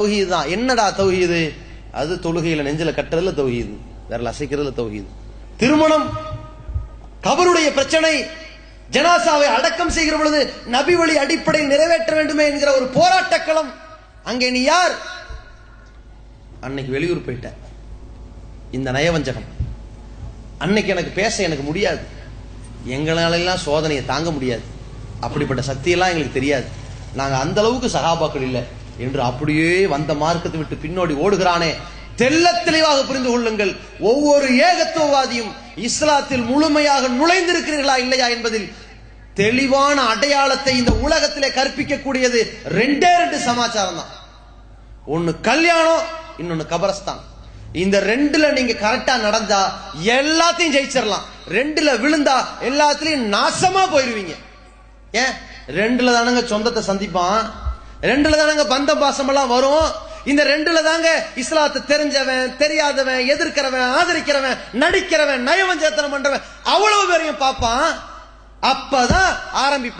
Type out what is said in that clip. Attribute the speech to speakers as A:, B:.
A: தௌஹீத் தான். என்னடா தௌஹீது? அது தொழுகையில நெஞ்சில கட்டுறதுல தௌஹீது, வேற அசைக்கிறதுல தௌஹீது. திருமணம், கபருடைய பிரச்சனை, ஜனாசாவை அடக்கம் செய்கிற பொழுது நபி வழி அடிப்படையில் நிறைவேற்ற வேண்டுமே என்கிற ஒரு போராட்டக்களம். அங்கே நீ யார்? அன்னைக்கு வெளியூர் போயிட்ட, இந்த நயவஞ்சகம். அன்னைக்கு எனக்கு பேச எனக்கு முடியாது, எங்களாலெல்லாம் சோதனையை தாங்க முடியாது, அப்படிப்பட்ட சக்தியெல்லாம் எங்களுக்கு தெரியாது, நாங்க அந்த அளவுக்கு சகாபாக்கள் இல்லை என்று அப்படியே வந்த மார்க்கத்தை விட்டு பின்னோடி ஓடுகிறானே. தெல்ல தெளிவாக புரிந்து கொள்ளுங்கள், ஒவ்வொரு ஏகத்துவவாதியும் இஸ்லாத்தில் முழுமையாக நுழைந்திருக்கிறீர்களா இல்லையா என்பதில் தெளிவான அடையாளத்தை இந்த உலகத்திலே கற்பிக்கக்கூடியது ரெண்டே ரெண்டு சமாச்சாரம் தான். ஒன்னு கல்யாணம், இன்னொன்னு கபரஸ்தான். இந்த ரெண்டுல நீங்க கரெக்டா நடந்தா எல்லாத்தையும் ஜெயிச்சிடலாம். ரெண்டுல விழுந்தா எல்லாத்திலையும் நாசமா போயிருவீங்க. ஏன்? ரெண்டுல தானங்க சொந்தத்தை சந்திப்பான், ரெண்டுல தானங்க பந்த பாசம் எல்லாம் வரும். இந்த ரெண்டுல தாங்க இஸ்லாத்தை தெரிஞ்சவன், தெரியாதவன், எதிர்க்கிறவன், ஆதரிக்கிறவன், நடிக்கிறவன், நயவஞ்சத்தனம் பண்றவன் அவ்வளவு பேரையும் பார்ப்பான். அப்பதான் ஆரம்பிப்பான்.